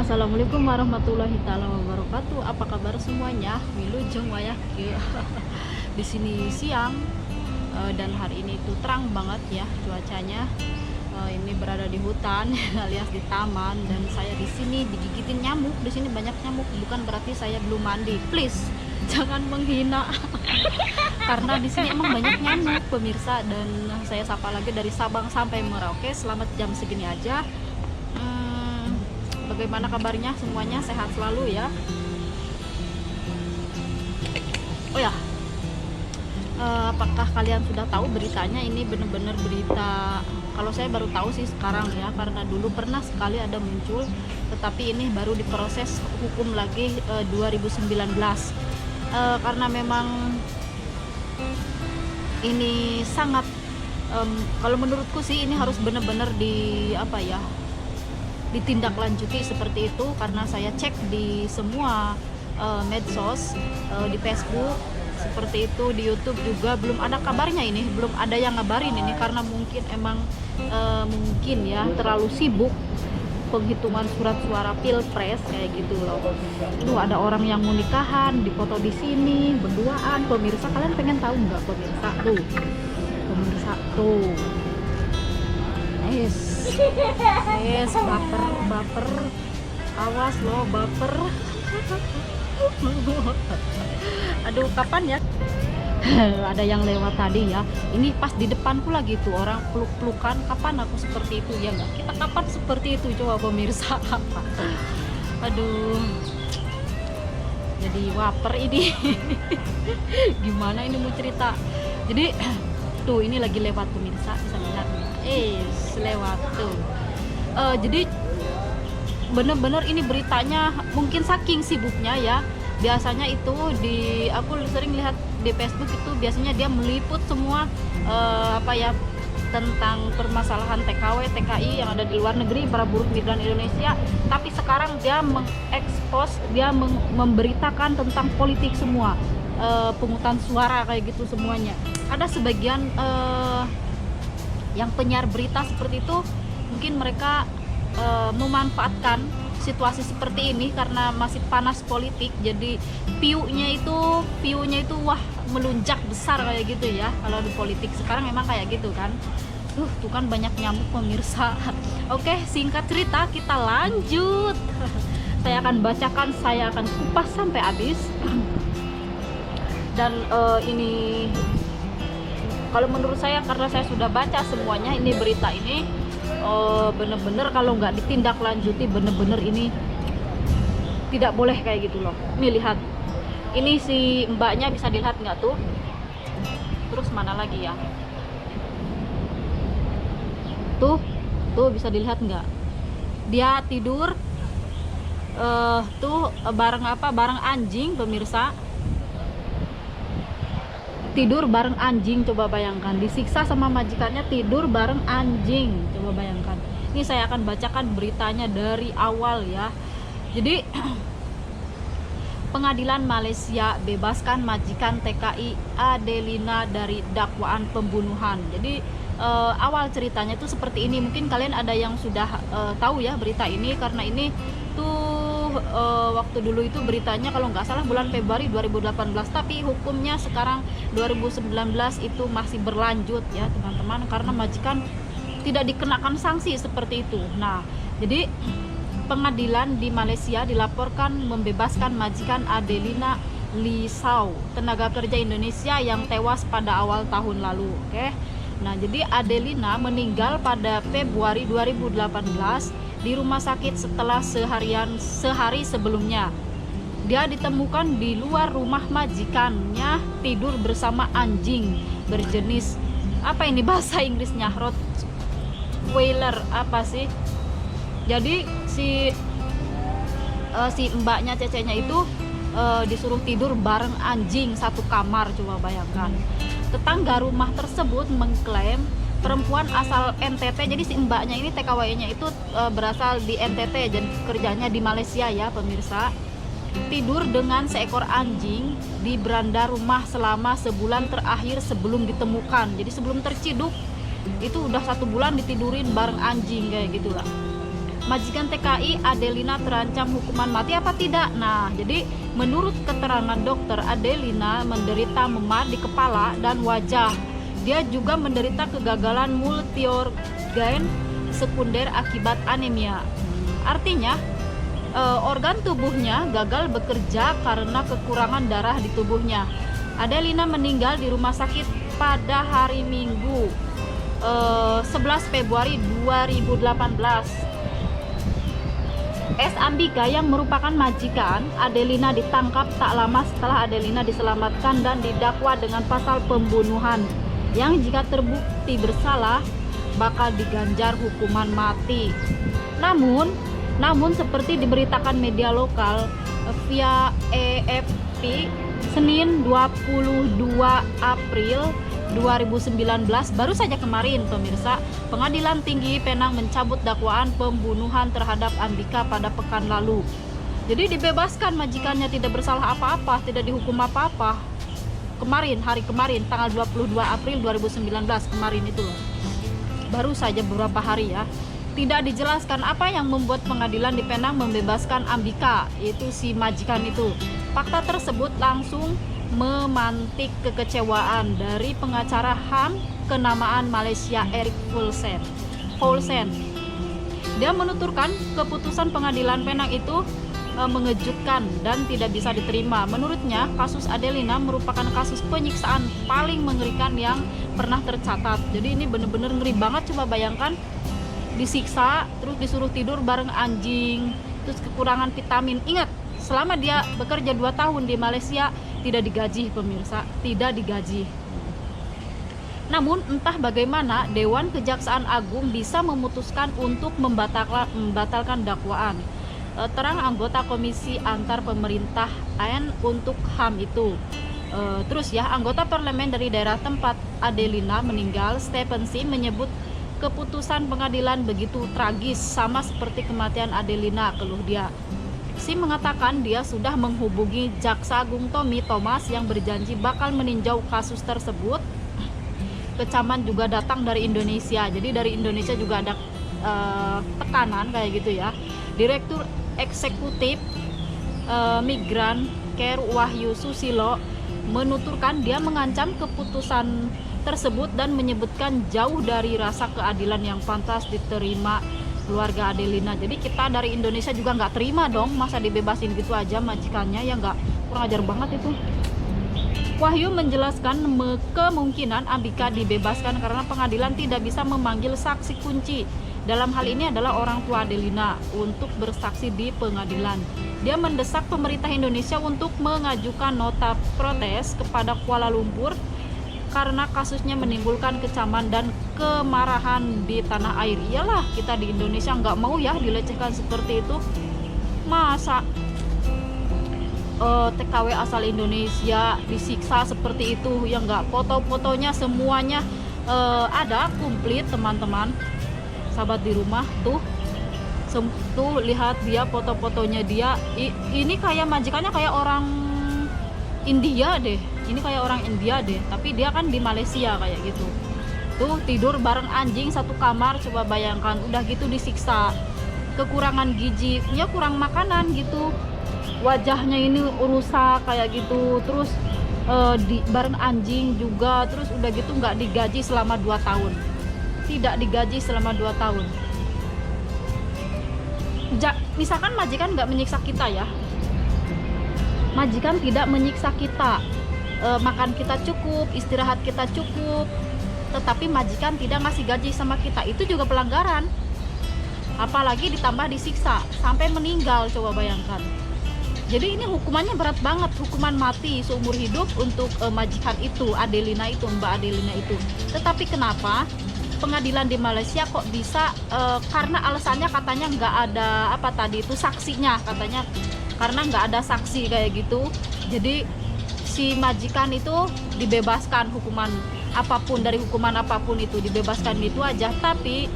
Assalamualaikum warahmatullahi taala wabarakatuh. Apa kabar semuanya? Wilujeng wayak di sini siang, dan hari ini itu terang banget ya cuacanya. Ini berada di hutan alias di taman, dan saya di sini digigitin nyamuk. Di sini banyak nyamuk, bukan berarti saya belum mandi. Please jangan menghina. Karena di sini emang banyak nyamuk pemirsa, dan saya sapa lagi dari Sabang sampai Merauke. Selamat jam segini aja. Bagaimana kabarnya semuanya? Sehat selalu ya. Oh ya, apakah kalian sudah tahu beritanya? Ini benar-benar berita, kalau saya baru tahu sih sekarang ya, karena dulu pernah sekali ada muncul, tetapi ini baru diproses hukum lagi 2019. Karena memang ini sangat, kalau menurutku sih ini harus benar-benar ditindaklanjuti seperti itu, karena saya cek di semua medsos, di Facebook seperti itu, di YouTube juga belum ada kabarnya, ini belum ada yang ngabarin ini, karena mungkin emang mungkin ya terlalu sibuk penghitungan surat suara pilpres kayak gitu loh. Tuh ada orang yang mau nikahan dipoto di sini berduaan pemirsa. Kalian pengen tahu nggak pemirsa? Pemirsa tuh, baper, awas lo baper. Aduh, kapan ya? Ada yang lewat tadi ya, ini pas di depanku lagi tuh orang peluk-pelukan. Kapan aku seperti itu ya? Nggak, kita kapan seperti itu coba pemirsa? Aduh, jadi waper ini. Gimana ini mau cerita? Jadi tuh ini lagi lewat pemirsa, bisa lihat lewat tuh. Jadi bener-bener ini beritanya mungkin saking sibuknya ya. Biasanya itu aku sering lihat di Facebook itu, biasanya dia meliput semua tentang permasalahan TKW, TKI yang ada di luar negeri, para buruh migran Indonesia. Tapi sekarang dia mengekspos, dia memberitakan tentang politik semua, pungutan suara kayak gitu semuanya. Ada sebagian yang penyiar berita seperti itu, mungkin mereka memanfaatkan situasi seperti ini karena masih panas politik, jadi view-nya itu wah melunjak besar kayak gitu ya. Kalau di politik sekarang memang kayak gitu kan. Tuh kan banyak nyamuk pemirsa. Oke, singkat cerita kita lanjut. Saya akan bacakan, saya akan kupas sampai habis. Dan ini kalau menurut saya, karena saya sudah baca semuanya, ini berita ini bener-bener kalau nggak ditindaklanjuti, bener-bener ini tidak boleh kayak gitu loh. Nih lihat, ini si mbaknya, bisa dilihat nggak tuh? Terus mana lagi ya? Tuh bisa dilihat nggak? Dia tidur tuh bareng bareng anjing pemirsa. Tidur bareng anjing, coba bayangkan, disiksa sama majikannya, tidur bareng anjing, coba bayangkan. Ini saya akan bacakan beritanya dari awal ya. Jadi Pengadilan Malaysia bebaskan majikan TKI Adelina dari dakwaan pembunuhan. Jadi awal ceritanya itu seperti ini. Mungkin kalian ada yang sudah tahu ya berita ini, karena ini tuh waktu dulu itu beritanya kalau nggak salah bulan Februari 2018, tapi hukumnya sekarang 2019 itu masih berlanjut ya teman-teman, karena majikan tidak dikenakan sanksi seperti itu. Nah, jadi pengadilan di Malaysia dilaporkan membebaskan majikan Adelina Lee Sau, tenaga kerja Indonesia yang tewas pada awal tahun lalu. Oke. Nah, jadi Adelina meninggal pada Februari 2018 di rumah sakit setelah sehari sebelumnya. Dia ditemukan di luar rumah majikannya, tidur bersama anjing berjenis apa ini bahasa Inggrisnya, Rottweiler apa sih. Jadi si mbaknya, cecenya itu disuruh tidur bareng anjing satu kamar, coba bayangkan. Tetangga rumah tersebut mengklaim perempuan asal NTT. Jadi si mbaknya ini, TKW-nya itu berasal di NTT dan kerjanya di Malaysia ya pemirsa. Tidur dengan seekor anjing di beranda rumah selama sebulan terakhir sebelum ditemukan. Jadi sebelum terciduk itu udah 1 bulan ditidurin bareng anjing kayak gitulah. majikan TKI Adelina terancam hukuman mati apa tidak? Nah, jadi menurut keterangan dokter, Adelina menderita memar di kepala dan wajah. Dia juga menderita kegagalan multiorgan sekunder akibat anemia. Artinya organ tubuhnya gagal bekerja karena kekurangan darah di tubuhnya. Adelina meninggal di rumah sakit pada hari Minggu 11 Februari 2018. S. Ambika yang merupakan majikan Adelina ditangkap tak lama setelah Adelina diselamatkan dan didakwa dengan pasal pembunuhan yang jika terbukti bersalah bakal diganjar hukuman mati. Namun seperti diberitakan media lokal via AFP Senin 22 April 2019, baru saja kemarin pemirsa, Pengadilan Tinggi Penang mencabut dakwaan pembunuhan terhadap Ambika pada pekan lalu. Jadi dibebaskan, majikannya tidak bersalah apa-apa, tidak dihukum apa-apa. Hari kemarin tanggal 22 April 2019 kemarin itu loh. Baru saja beberapa hari ya. Tidak dijelaskan apa yang membuat pengadilan di Penang membebaskan Ambika, yaitu si majikan itu. Fakta tersebut langsung memantik kekecewaan dari pengacara HAM kenamaan Malaysia Eric Paulsen. Dia menuturkan keputusan pengadilan Penang itu mengejutkan dan tidak bisa diterima. Menurutnya, kasus Adelina merupakan kasus penyiksaan paling mengerikan yang pernah tercatat. Jadi ini bener-bener ngeri banget, coba bayangkan disiksa, terus disuruh tidur bareng anjing, terus kekurangan vitamin. Ingat, selama dia bekerja 2 tahun di Malaysia tidak digaji pemirsa, tidak digaji. Namun entah bagaimana Dewan Kejaksaan Agung bisa memutuskan untuk membatalkan dakwaan. Terang anggota Komisi Antar Pemerintahan untuk HAM itu. Terus ya, anggota parlemen dari daerah tempat Adelina meninggal, Stephen Sim, menyebut keputusan pengadilan begitu tragis, sama seperti kematian Adelina, keluh dia. Sim mengatakan dia sudah menghubungi Jaksa Agung Tommy Thomas yang berjanji bakal meninjau kasus tersebut. Kecaman juga datang dari Indonesia, jadi dari Indonesia juga ada tekanan kayak gitu ya. Direktur Eksekutif Migran Care Wahyu Susilo menuturkan dia mengancam keputusan tersebut dan menyebutkan jauh dari rasa keadilan yang pantas diterima keluarga Adelina. Jadi kita dari Indonesia juga nggak terima dong, masa dibebasin gitu aja majikannya, ya nggak, kurang ajar banget itu. Wahyu menjelaskan kemungkinan Ambika dibebaskan karena pengadilan tidak bisa memanggil saksi kunci. Dalam hal ini adalah orang tua Adelina untuk bersaksi di pengadilan. Dia mendesak pemerintah Indonesia untuk mengajukan nota protes kepada Kuala Lumpur karena kasusnya menimbulkan kecaman dan kemarahan di tanah air. Iyalah, kita di Indonesia nggak mau ya dilecehkan seperti itu. Masa TKW asal Indonesia disiksa seperti itu, ya nggak? Foto-fotonya semuanya ada komplit teman-teman, sahabat di rumah tuh lihat dia foto-fotonya dia. Ini kayak majikannya kayak orang India deh. Ini kayak orang India deh, tapi dia kan di Malaysia kayak gitu. Tuh tidur bareng anjing satu kamar, coba bayangkan, udah gitu disiksa. Kekurangan gizi, ya kurang makanan gitu. Wajahnya ini rusak kayak gitu, terus bareng anjing juga, terus udah gitu nggak digaji selama 2 tahun. Tidak digaji selama 2 tahun. Misalkan majikan nggak menyiksa kita ya. Majikan tidak menyiksa kita. Makan kita cukup, istirahat kita cukup, tetapi majikan tidak ngasih gaji sama kita, itu juga pelanggaran. Apalagi ditambah disiksa sampai meninggal, coba bayangkan. Jadi ini hukumannya berat banget, hukuman mati seumur hidup untuk majikan itu, Adelina itu, Mbak Adelina itu. Tetapi kenapa pengadilan di Malaysia kok bisa, karena alasannya katanya nggak ada saksinya, katanya karena nggak ada saksi kayak gitu. Jadi si majikan itu dibebaskan, hukuman apapun, dari hukuman apapun itu dibebaskan gitu aja. Tapi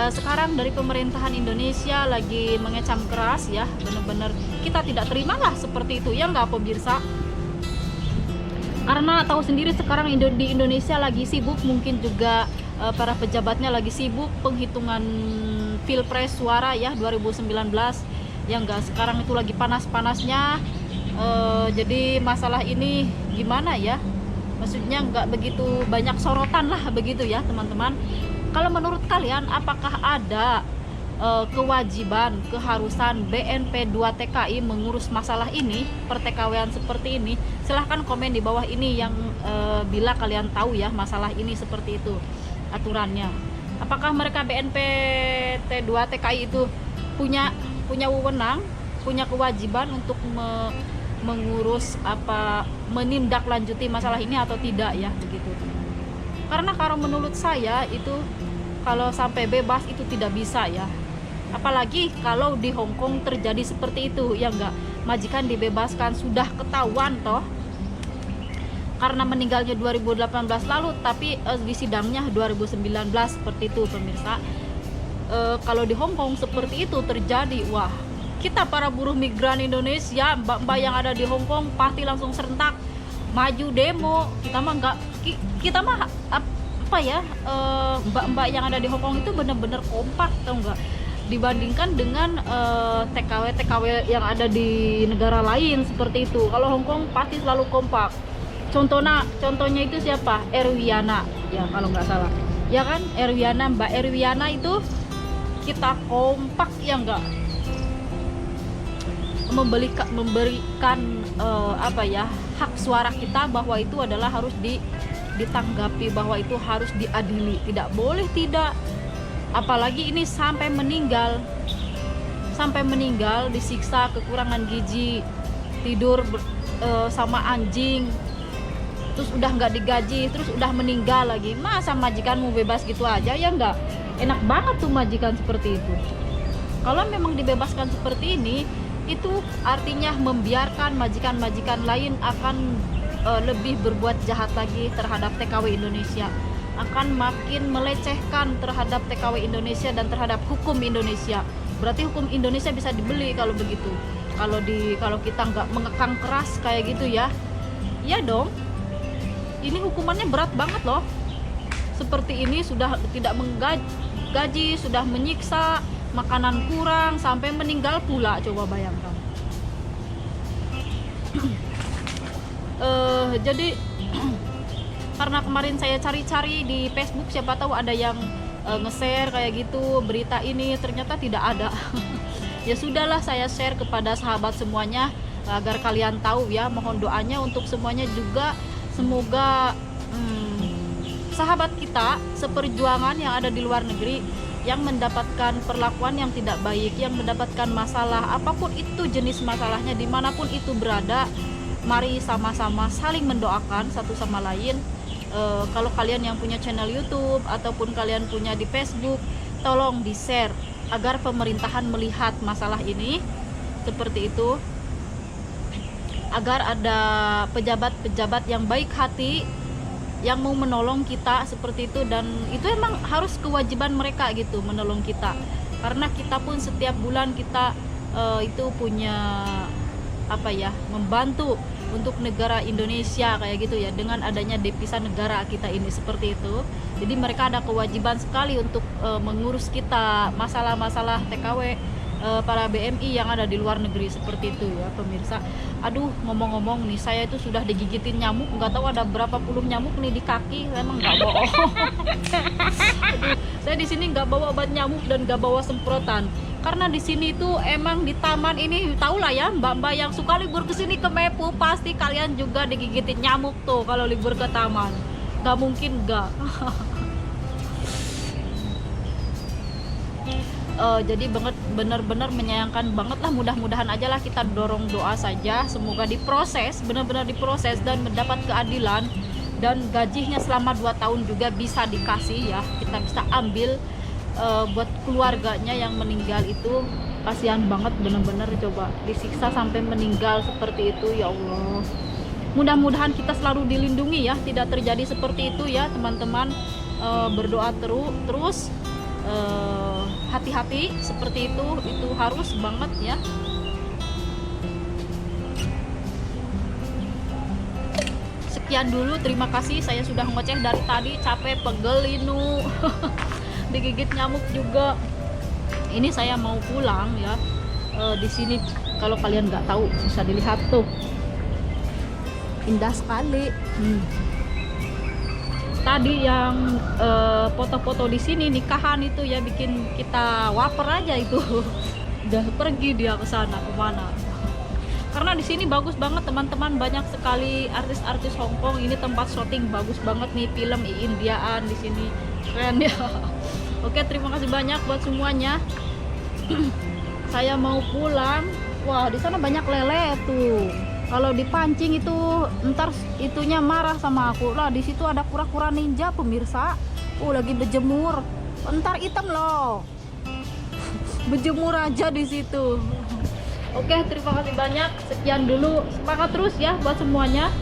sekarang dari pemerintahan Indonesia lagi mengecam keras ya, bener-bener kita tidak terima lah seperti itu, ya nggak pemirsa? Karena tahu sendiri sekarang di Indonesia lagi sibuk, mungkin juga para pejabatnya lagi sibuk penghitungan pilpres suara ya 2019 yang enggak, sekarang itu lagi panas-panasnya. Jadi masalah ini gimana ya, maksudnya nggak begitu banyak sorotan lah begitu ya teman-teman. Kalau menurut kalian apakah ada kewajiban, keharusan BNP 2 TKI mengurus masalah ini, perTKW-an seperti ini? Silahkan komen di bawah ini yang bila kalian tahu ya masalah ini seperti itu aturannya. Apakah mereka BNP 2 TKI itu punya wewenang, punya kewajiban untuk mengurus menindaklanjuti masalah ini atau tidak ya begitu. Karena kalau menurut saya itu kalau sampai bebas itu tidak bisa ya. Apalagi kalau di Hong Kong terjadi seperti itu ya enggak, majikan dibebaskan sudah ketahuan toh karena meninggalnya 2018 lalu, tapi di sidangnya 2019 seperti itu pemirsa. Kalau di Hong Kong seperti itu terjadi, wah, kita para buruh migran Indonesia, mbak-mbak yang ada di Hong Kong pasti langsung serentak maju demo. Kita mah apa ya, mbak-mbak yang ada di Hong Kong itu benar-benar kompak, tau nggak, dibandingkan dengan TKW yang ada di negara lain seperti itu. Kalau Hong Kong pasti selalu kompak. Contohnya itu siapa? Erwiana ya kalau nggak salah ya kan, Erwiana, Mbak Erwiana itu kita kompak ya enggak, memberikan hak suara kita bahwa itu adalah harus ditanggapi, bahwa itu harus diadili, tidak boleh tidak. Apalagi ini sampai meninggal, disiksa, kekurangan gizi, tidur sama anjing, terus udah nggak digaji, terus udah meninggal lagi. Masa majikanmu bebas gitu aja ya enggak? Enak banget tuh majikan seperti itu. Kalau memang dibebaskan seperti ini, itu artinya membiarkan majikan-majikan lain akan lebih berbuat jahat lagi terhadap TKW Indonesia, akan makin melecehkan terhadap TKW Indonesia dan terhadap hukum Indonesia. Berarti hukum Indonesia bisa dibeli kalau begitu. Kalau kita nggak mengekang keras kayak gitu ya, ya dong. Ini hukumannya berat banget loh. Seperti ini sudah tidak menggaji, sudah menyiksa, makanan kurang, sampai meninggal pula, coba bayangkan. Jadi karena kemarin saya cari-cari di Facebook, siapa tahu ada yang nge-share kayak gitu berita ini, ternyata tidak ada. Ya sudahlah, saya share kepada sahabat semuanya agar kalian tahu ya. Mohon doanya untuk semuanya juga, semoga sahabat kita seperjuangan yang ada di luar negeri yang mendapatkan perlakuan yang tidak baik, yang mendapatkan masalah, apapun itu jenis masalahnya, dimanapun itu berada, mari sama-sama saling mendoakan satu sama lain. Kalau kalian yang punya channel YouTube ataupun kalian punya di Facebook, tolong di-share agar pemerintahan melihat masalah ini seperti itu, agar ada pejabat-pejabat yang baik hati yang mau menolong kita seperti itu. Dan itu emang harus kewajiban mereka gitu, menolong kita, karena kita pun setiap bulan kita itu punya membantu untuk negara Indonesia kayak gitu ya, dengan adanya devisa negara kita ini seperti itu. Jadi mereka ada kewajiban sekali untuk mengurus kita masalah-masalah TKW para BMI yang ada di luar negeri seperti itu ya pemirsa. Aduh, ngomong-ngomong nih, saya itu sudah digigitin nyamuk, nggak tahu ada berapa puluh nyamuk nih di kaki, emang nggak bohong. Aduh, saya di sini nggak bawa obat nyamuk dan nggak bawa semprotan, karena di sini tuh emang di taman ini, tau lah ya mbak-mbak yang suka libur ke sini ke Mepu, pasti kalian juga digigitin nyamuk tuh kalau libur ke taman, nggak mungkin nggak. Jadi benar-benar menyayangkan banget lah. Mudah-mudahan aja lah, kita dorong doa saja semoga diproses, benar-benar diproses dan mendapat keadilan, dan gajinya selama 2 tahun juga bisa dikasih ya, kita bisa ambil buat keluarganya yang meninggal itu. Kasihan banget benar-benar, coba disiksa sampai meninggal seperti itu, ya Allah. Mudah-mudahan kita selalu dilindungi ya, tidak terjadi seperti itu ya teman-teman. Berdoa terus, hati-hati seperti itu harus banget ya. Sekian dulu, terima kasih. Saya sudah ngoceh dari tadi, capek, pegel, linu. Digigit nyamuk juga. Ini saya mau pulang ya. Di sini kalau kalian nggak tahu bisa dilihat tuh, indah sekali. Tadi yang foto-foto di sini nikahan itu ya bikin kita waper aja itu. Udah pergi dia ke sana kemana? Karena di sini bagus banget teman-teman, banyak sekali artis-artis Hongkong. Ini tempat syuting bagus banget nih, film Indiaan di sini keren ya. Oke, terima kasih banyak buat semuanya. Saya mau pulang. Wah, di sana banyak lele tuh. Kalau dipancing itu ntar itunya marah sama aku lah. Di situ ada kura-kura ninja pemirsa. Lagi berjemur. Ntar hitam loh. Berjemur aja di situ. Oke, terima kasih banyak. Sekian dulu. Semangat terus ya buat semuanya.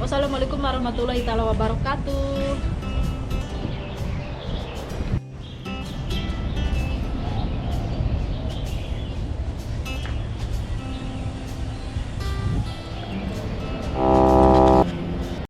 Wassalamualaikum warahmatullahi wabarakatuh.